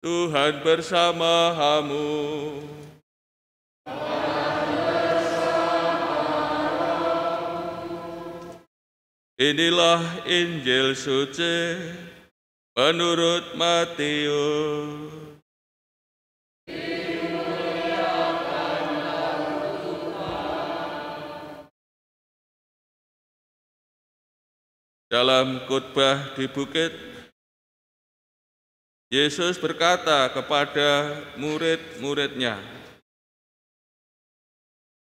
Tuhan bersamamu. Inilah Injil suci menurut Matius. Dalam khotbah di bukit, Yesus berkata kepada murid-muridnya,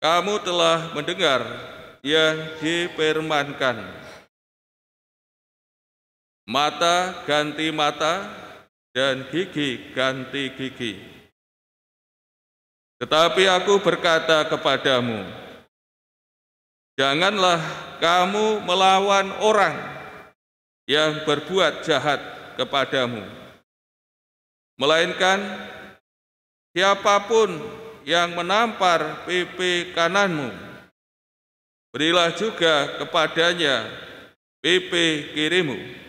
"Kamu telah mendengar yang difirmankan, mata ganti mata dan gigi ganti gigi. Tetapi aku berkata kepadamu, janganlah kamu melawan orang yang berbuat jahat kepadamu, melainkan siapapun yang menampar pipi kananmu, berilah juga kepadanya pipi kirimu.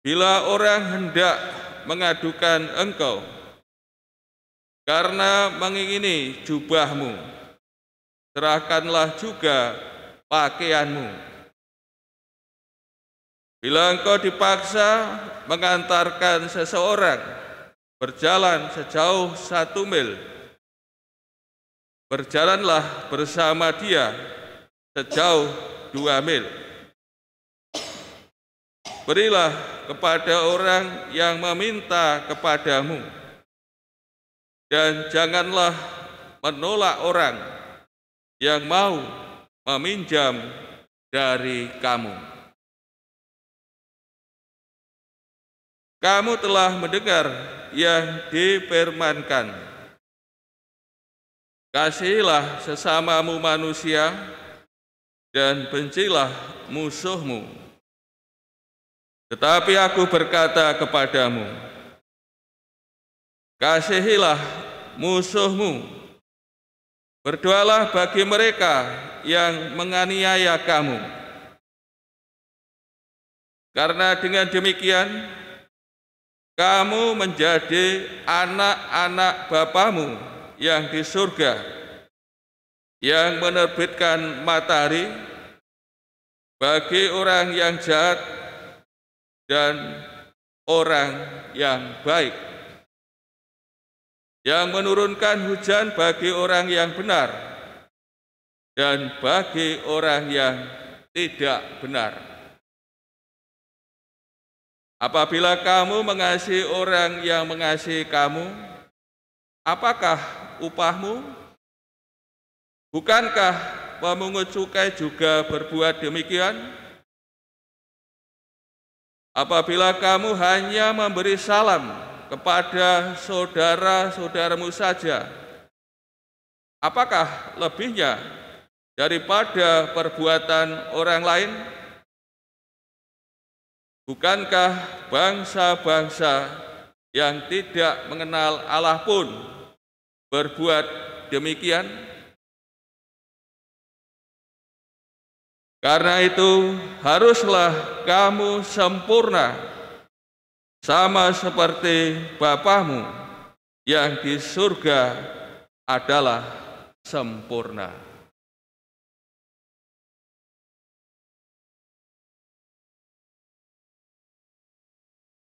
Bila orang hendak mengadukan engkau karena mengingini jubahmu, serahkanlah juga pakaianmu. Bila engkau dipaksa mengantarkan seseorang berjalan sejauh 1 mil, berjalanlah bersama dia sejauh 2 mil. Berilah kepada orang yang meminta kepadamu, dan janganlah menolak orang yang mau meminjam dari kamu. Kamu telah mendengar yang difirmankan, kasihilah sesamamu manusia dan bencilah musuhmu. Tetapi aku berkata kepadamu, kasihilah musuhmu, berdoalah bagi mereka yang menganiaya kamu. Karena dengan demikian, kamu menjadi anak-anak Bapamu yang di surga, yang menerbitkan matahari bagi orang yang jahat dan orang yang baik, yang menurunkan hujan bagi orang yang benar dan bagi orang yang tidak benar. Apabila kamu mengasihi orang yang mengasihi kamu, apakah upahmu? Bukankah pemungut cukai juga berbuat demikian? Apabila kamu hanya memberi salam kepada saudara-saudaramu saja, apakah lebihnya daripada perbuatan orang lain? Bukankah bangsa-bangsa yang tidak mengenal Allah pun berbuat demikian? Karena itu, haruslah kamu sempurna, sama seperti Bapamu yang di surga adalah sempurna.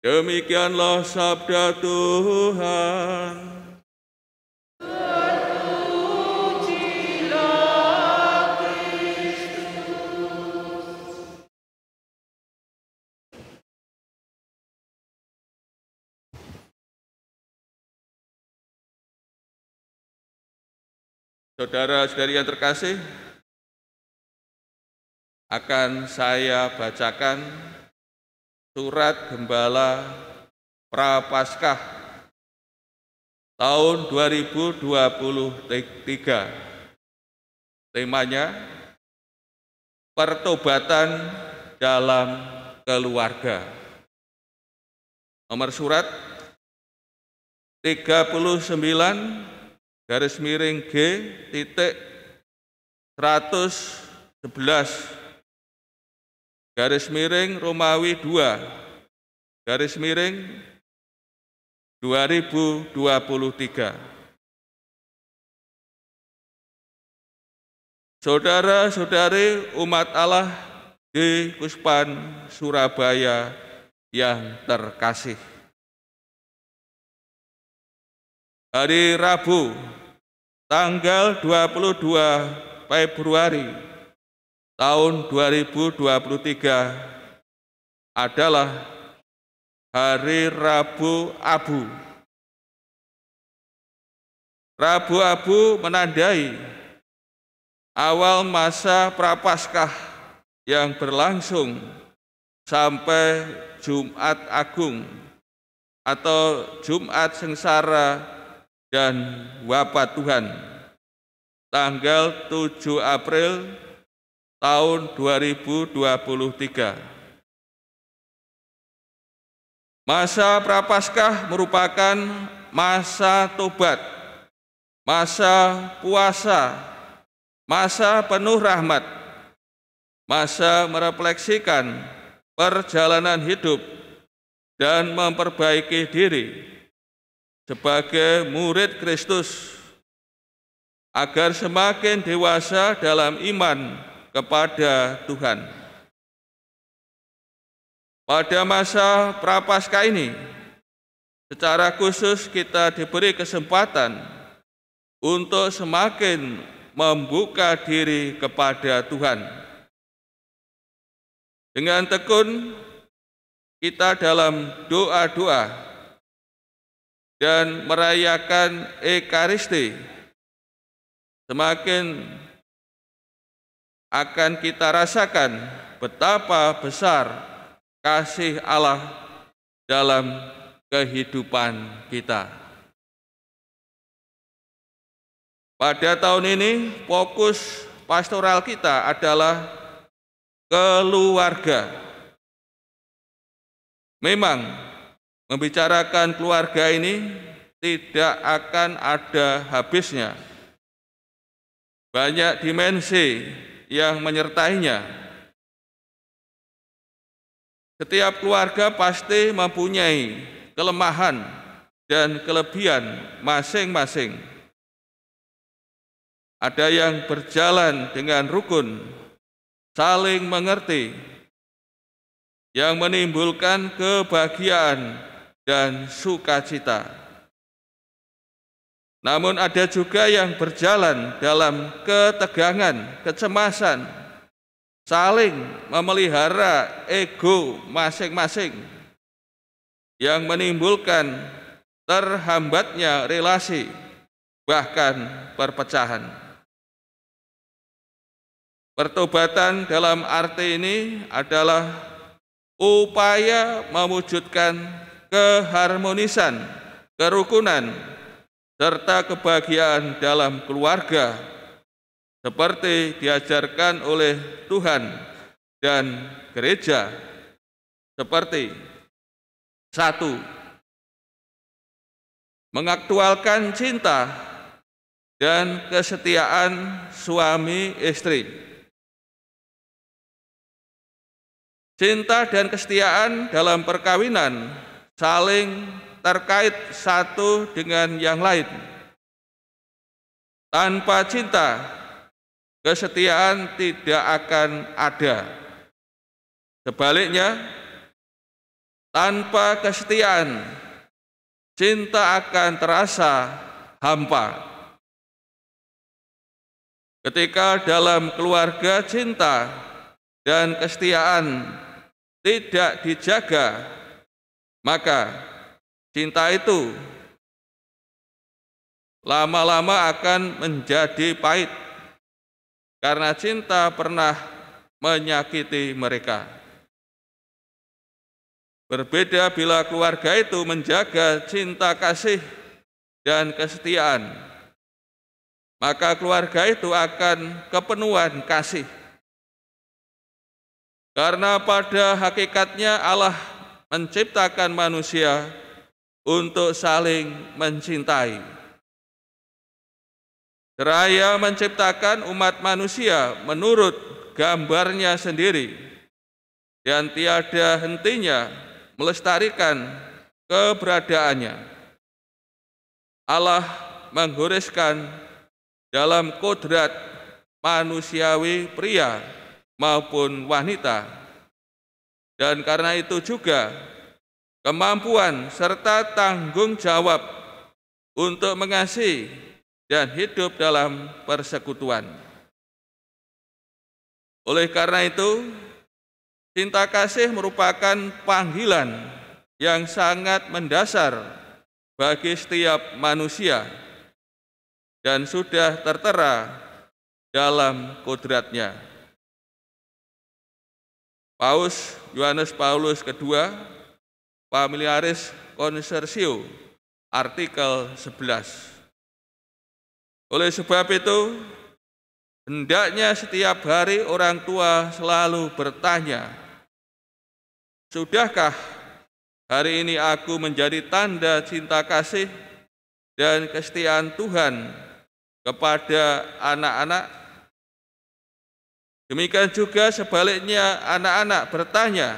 Demikianlah sabda Tuhan. Saudara-saudari yang terkasih, akan saya bacakan Surat Gembala Prapaskah tahun 2023. Temanya pertobatan dalam keluarga. Nomor surat 39-G-111 Romawi 2-2023. Saudara-saudari umat Allah di Kuspan Surabaya yang terkasih, hari Rabu tanggal 22 Februari tahun 2023 adalah hari Rabu Abu. Rabu Abu menandai awal masa Prapaskah yang berlangsung sampai Jumat Agung atau Jumat Sengsara dan Wafat Tuhan tanggal 7 April tahun 2023. Masa Prapaskah merupakan masa tobat, masa puasa, masa penuh rahmat, masa merefleksikan perjalanan hidup dan memperbaiki diri sebagai murid Kristus agar semakin dewasa dalam iman kepada Tuhan. Pada masa Prapaskah ini, secara khusus kita diberi kesempatan untuk semakin membuka diri kepada Tuhan. Dengan tekun kita dalam doa-doa dan merayakan Ekaristi, semakin akan kita rasakan betapa besar kasih Allah dalam kehidupan kita. Pada tahun ini, fokus pastoral kita adalah keluarga. Memang, membicarakan keluarga ini tidak akan ada habisnya. Banyak dimensi yang menyertainya. Setiap keluarga pasti mempunyai kelemahan dan kelebihan masing-masing. Ada yang berjalan dengan rukun, saling mengerti, yang menimbulkan kebahagiaan dan sukacita. Namun ada juga yang berjalan dalam ketegangan, kecemasan, saling memelihara ego masing-masing yang menimbulkan terhambatnya relasi, bahkan perpecahan. Pertobatan dalam arti ini adalah upaya mewujudkan keharmonisan, kerukunan, serta kebahagiaan dalam keluarga seperti diajarkan oleh Tuhan dan gereja, seperti 1. Mengaktualkan cinta dan kesetiaan suami istri. Cinta dan kesetiaan dalam perkawinan saling terkait satu dengan yang lain. Tanpa cinta, kesetiaan tidak akan ada. Sebaliknya, tanpa kesetiaan, cinta akan terasa hampa. Ketika dalam keluarga cinta dan kesetiaan tidak dijaga, maka cinta itu lama-lama akan menjadi pahit, karena cinta pernah menyakiti mereka. Berbeda bila keluarga itu menjaga cinta kasih dan kesetiaan, maka keluarga itu akan kepenuhan kasih. Karena pada hakikatnya Allah menciptakan manusia untuk saling mencintai. Seraya menciptakan umat manusia menurut gambarnya sendiri dan tiada hentinya melestarikan keberadaannya. Allah menggoreskan dalam kodrat manusiawi pria maupun wanita, dan karena itu juga kemampuan serta tanggung jawab untuk mengasihi dan hidup dalam persekutuan. Oleh karena itu, cinta kasih merupakan panggilan yang sangat mendasar bagi setiap manusia dan sudah tertera dalam kodratnya. Paus Yohanes Paulus II, Familiaris Consortio, artikel 11. Oleh sebab itu, hendaknya setiap hari orang tua selalu bertanya, sudahkah hari ini aku menjadi tanda cinta kasih dan kesetiaan Tuhan kepada anak-anak? Demikian juga sebaliknya anak-anak bertanya,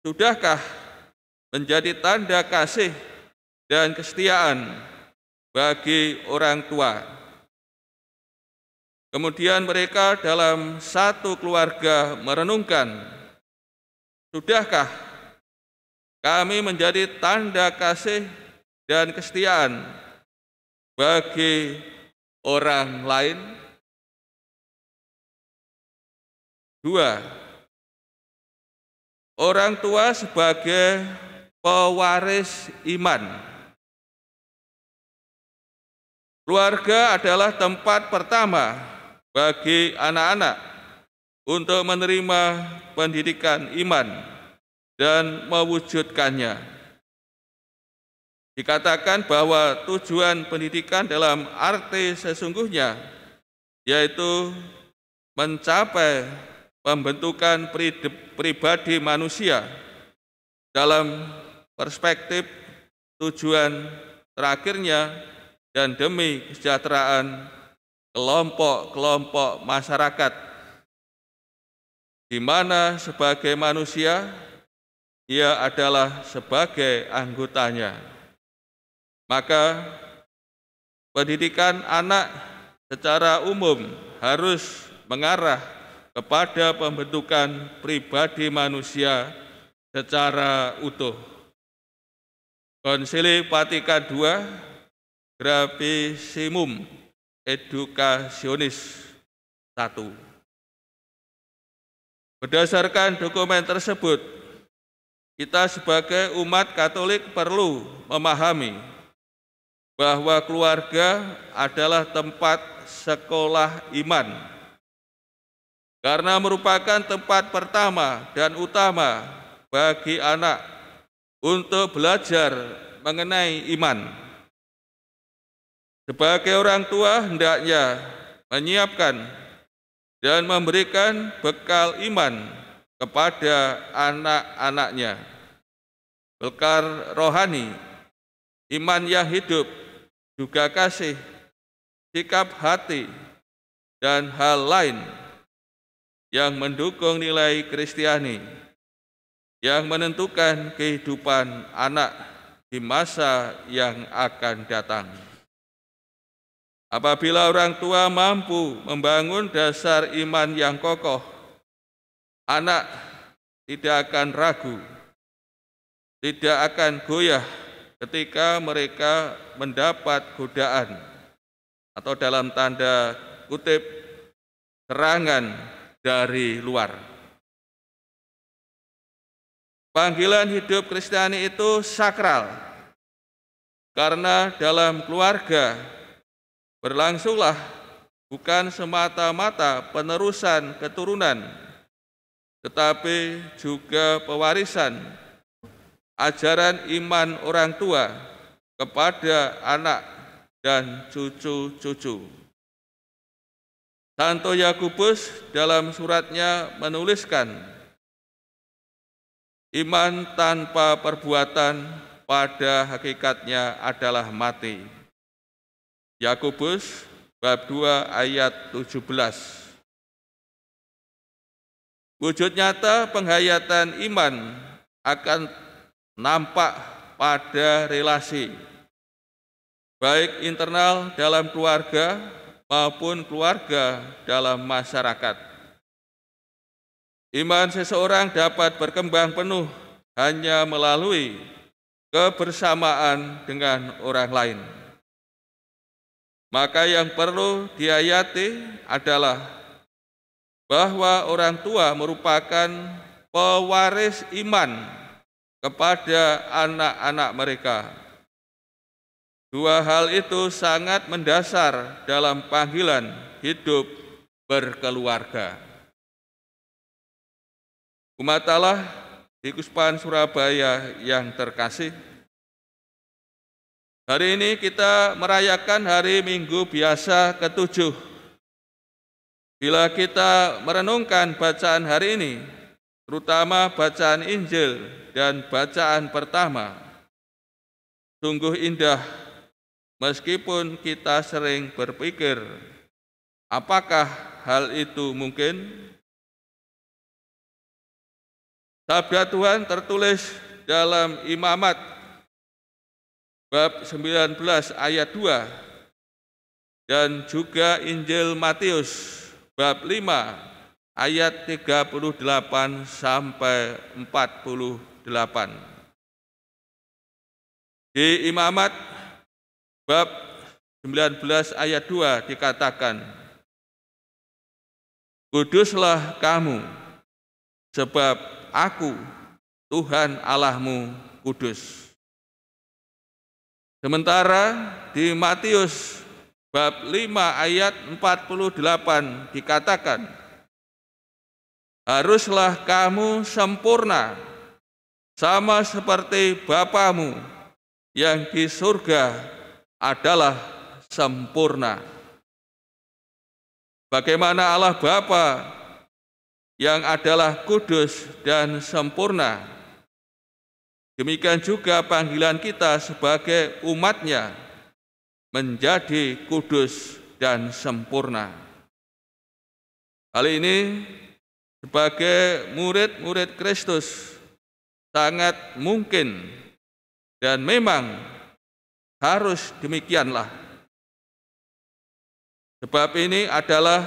sudahkah menjadi tanda kasih dan kesetiaan bagi orang tua? Kemudian mereka dalam satu keluarga merenungkan, sudahkah kami menjadi tanda kasih dan kesetiaan bagi orang lain? 2. Orang tua sebagai pewaris iman. Keluarga adalah tempat pertama bagi anak-anak untuk menerima pendidikan iman dan mewujudkannya. Dikatakan bahwa tujuan pendidikan dalam arti sesungguhnya yaitu mencapai pembentukan pribadi manusia dalam perspektif tujuan terakhirnya dan demi kesejahteraan kelompok-kelompok masyarakat, di mana sebagai manusia ia adalah sebagai anggotanya. Maka pendidikan anak secara umum harus mengarah kepada pembentukan pribadi manusia secara utuh. Konsili Vatikan II, Gravissimum Educationis 1. Berdasarkan dokumen tersebut, kita sebagai umat Katolik perlu memahami bahwa keluarga adalah tempat sekolah iman, karena merupakan tempat pertama dan utama bagi anak untuk belajar mengenai iman. Sebagai orang tua hendaknya menyiapkan dan memberikan bekal iman kepada anak-anaknya, bekal rohani, iman yang hidup, juga kasih, sikap hati, dan hal lain yang mendukung nilai Kristiani, yang menentukan kehidupan anak di masa yang akan datang. Apabila orang tua mampu membangun dasar iman yang kokoh, anak tidak akan ragu, tidak akan goyah ketika mereka mendapat godaan atau dalam tanda kutip serangan dari luar. Panggilan hidup Kristiani itu sakral, karena dalam keluarga berlangsunglah bukan semata-mata penerusan keturunan, tetapi juga pewarisan ajaran iman orang tua kepada anak dan cucu-cucu. Santo Yakobus dalam suratnya menuliskan, iman tanpa perbuatan pada hakikatnya adalah mati. Yakobus bab 2 ayat 17. Wujud nyata penghayatan iman akan nampak pada relasi, baik internal dalam keluarga maupun keluarga dalam masyarakat. Iman seseorang dapat berkembang penuh hanya melalui kebersamaan dengan orang lain. Maka yang perlu dihayati adalah bahwa orang tua merupakan pewaris iman kepada anak-anak mereka. Dua hal itu sangat mendasar dalam panggilan hidup berkeluarga. Umat Allah di Kuspan Surabaya yang terkasih, hari ini kita merayakan hari Minggu biasa ke-7. Bila kita merenungkan bacaan hari ini, terutama bacaan Injil dan bacaan pertama, sungguh indah meskipun kita sering berpikir, apakah hal itu mungkin? Sabda Tuhan tertulis dalam Imamat bab 19 ayat 2 dan juga Injil Matius bab 5 ayat 38 sampai 48. Di Imamat bab 19 ayat 2 dikatakan, kuduslah kamu, sebab aku, Tuhan Allahmu, kudus. Sementara di Matius bab 5 ayat 48 dikatakan, haruslah kamu sempurna, sama seperti Bapamu yang di surga adalah sempurna. Bagaimana Allah Bapa yang adalah kudus dan sempurna, demikian juga panggilan kita sebagai umat-Nya menjadi kudus dan sempurna. Hal ini sebagai murid-murid Kristus sangat mungkin dan memang harus demikianlah. Sebab ini adalah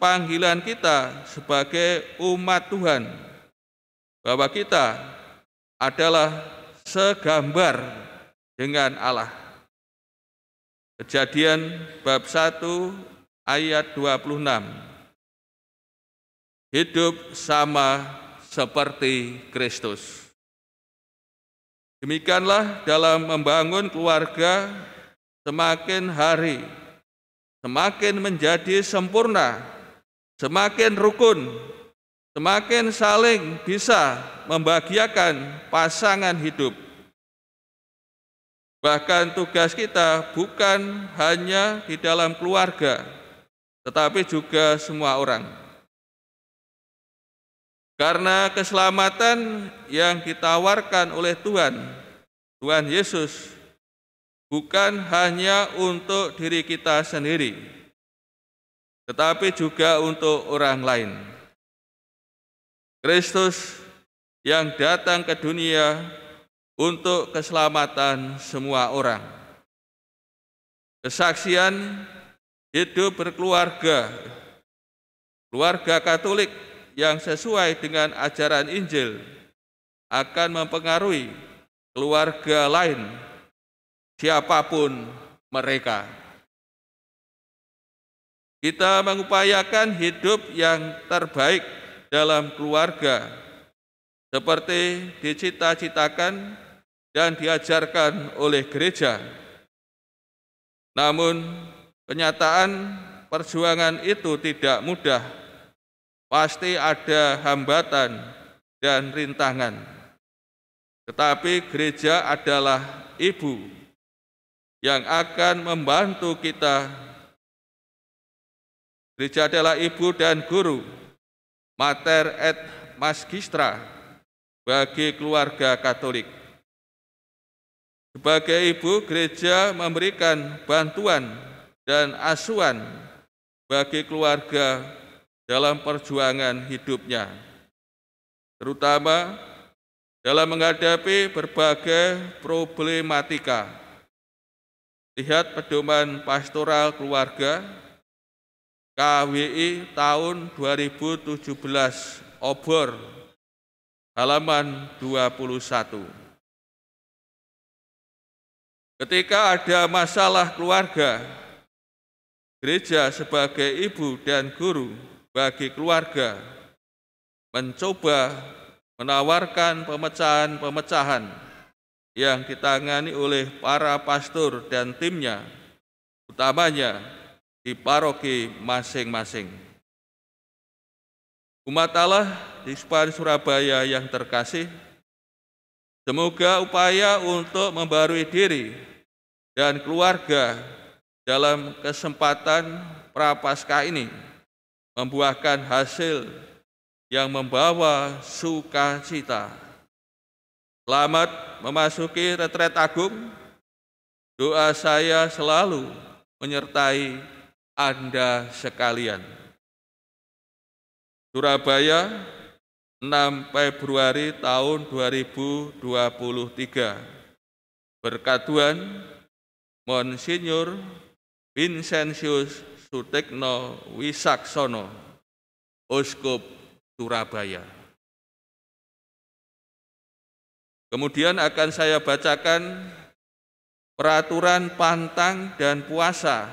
panggilan kita sebagai umat Tuhan, bahwa kita adalah segambar dengan Allah. Kejadian bab 1 ayat 26. Hidup sama seperti Kristus. Demikianlah dalam membangun keluarga, semakin hari semakin menjadi sempurna, semakin rukun, semakin saling bisa membahagiakan pasangan hidup. Bahkan tugas kita bukan hanya di dalam keluarga, tetapi juga semua orang. Karena keselamatan yang ditawarkan oleh Tuhan Yesus, bukan hanya untuk diri kita sendiri, tetapi juga untuk orang lain. Kristus yang datang ke dunia untuk keselamatan semua orang. Kesaksian hidup berkeluarga, keluarga Katolik yang sesuai dengan ajaran Injil akan mempengaruhi keluarga lain, siapapun mereka. Kita mengupayakan hidup yang terbaik dalam keluarga, seperti dicita-citakan dan diajarkan oleh gereja. Namun, kenyataan perjuangan itu tidak mudah. Pasti ada hambatan dan rintangan. tetapi gereja adalah ibu yang akan membantu kita. Gereja adalah ibu dan guru, mater et magistra, bagi keluarga Katolik. Sebagai ibu, gereja memberikan bantuan dan asuhan bagi keluarga dalam perjuangan hidupnya, terutama dalam menghadapi berbagai problematika. Lihat pedoman pastoral keluarga KWI tahun 2017, obor halaman 21. Ketika ada masalah keluarga, gereja sebagai ibu dan guru bagi keluarga mencoba menawarkan pemecahan-pemecahan yang ditangani oleh para pastor dan timnya, utamanya di paroki masing-masing. Umat Allah di SPAN Surabaya yang terkasih, semoga upaya untuk membarui diri dan keluarga dalam kesempatan Prapaskah ini membuahkan hasil yang membawa sukacita. Selamat memasuki retret agung. Doa saya selalu menyertai Anda sekalian. Surabaya, 6 Februari tahun 2023. Berkat Tuhan, Monsinyur Vincentius Sutekno Wisaksono, Uskup Surabaya. Kemudian akan saya bacakan peraturan pantang dan puasa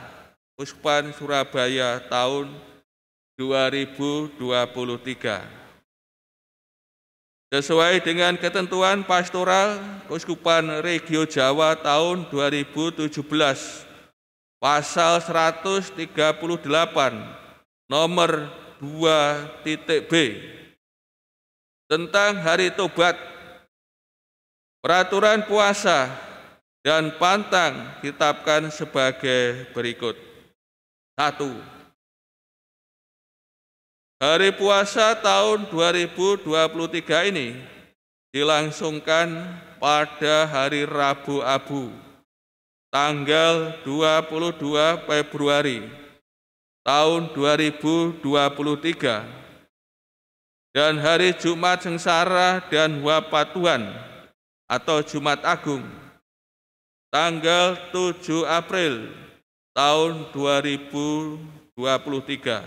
Uskupan Surabaya tahun 2023. Sesuai dengan ketentuan pastoral Keuskupan Regio Jawa tahun 2017, pasal 138, nomor 2.b, tentang hari Tobat. Peraturan puasa dan pantang ditetapkan sebagai berikut. 1. Hari puasa tahun 2023 ini dilangsungkan pada hari Rabu Abu, tanggal 22 Februari tahun 2023, dan hari Jumat Sengsara dan Wafat Tuhan atau Jumat Agung, tanggal 7 April tahun 2023.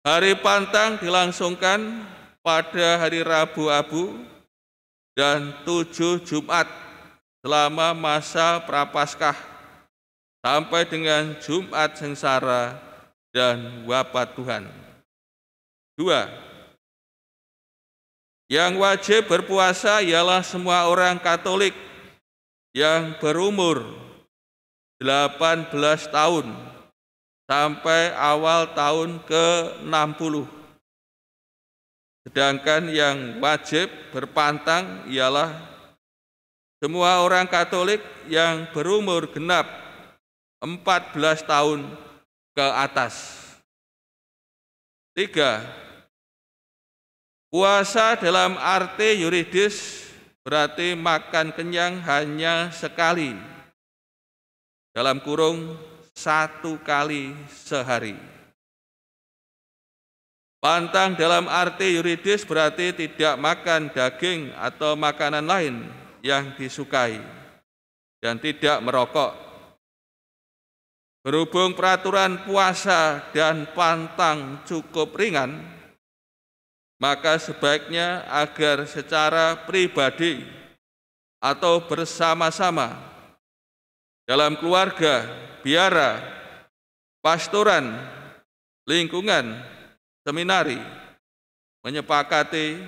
Hari pantang dilangsungkan pada hari Rabu Abu dan 7 Jumat selama masa Prapaskah sampai dengan Jumat Sengsara dan Wafat Tuhan. 2. Yang wajib berpuasa ialah semua orang Katolik yang berumur 18 tahun sampai awal tahun ke-60. Sedangkan yang wajib berpantang ialah semua orang Katolik yang berumur genap 14 tahun ke atas. 3. Puasa dalam arti yuridis berarti makan kenyang hanya sekali, dalam kurung 1 kali sehari. Pantang dalam arti yuridis berarti tidak makan daging atau makanan lain yang disukai dan tidak merokok. Berhubung peraturan puasa dan pantang cukup ringan, maka sebaiknya agar secara pribadi atau bersama-sama dalam keluarga, biara, pastoran, lingkungan, seminari menyepakati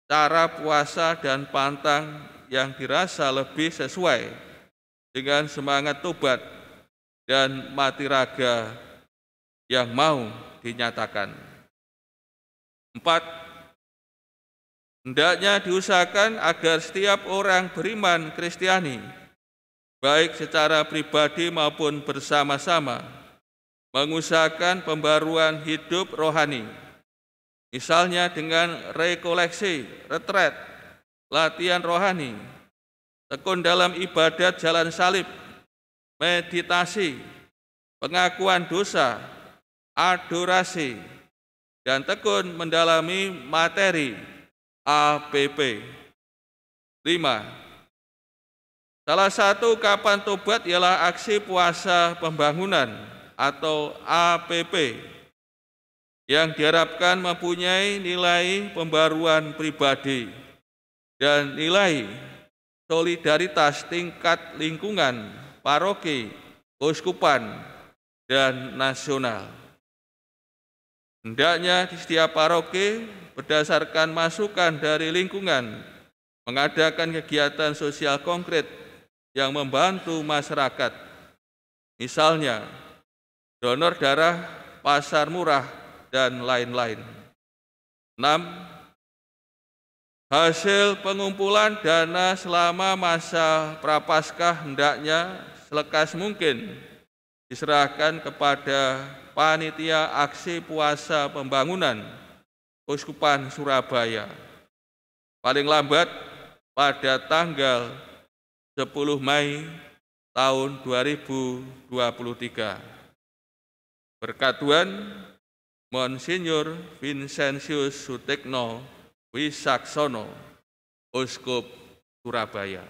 cara puasa dan pantang yang dirasa lebih sesuai dengan semangat tobat dan mati raga yang mau dinyatakan. 4. Hendaknya diusahakan agar setiap orang beriman Kristiani, baik secara pribadi maupun bersama-sama, mengusahakan pembaruan hidup rohani, misalnya dengan rekoleksi, retret, latihan rohani, tekun dalam ibadat jalan salib, meditasi, pengakuan dosa, adorasi, dan tekun mendalami materi APP. 5. Salah satu kapan tobat ialah aksi puasa pembangunan atau APP yang diharapkan mempunyai nilai pembaruan pribadi dan nilai solidaritas tingkat lingkungan, paroki, keuskupan, dan nasional. Hendaknya di setiap paroki berdasarkan masukan dari lingkungan mengadakan kegiatan sosial konkret yang membantu masyarakat, misalnya donor darah, pasar murah, dan lain-lain. 6. Hasil pengumpulan dana selama masa prapaskah hendaknya selekas mungkin diserahkan kepada Panitia Aksi Puasa Pembangunan Keuskupan Surabaya, paling lambat pada tanggal 10 Mei tahun 2023. Berkat Tuhan, Monsinyur Vincentius Sutekno Wisaksono, Uskup Surabaya.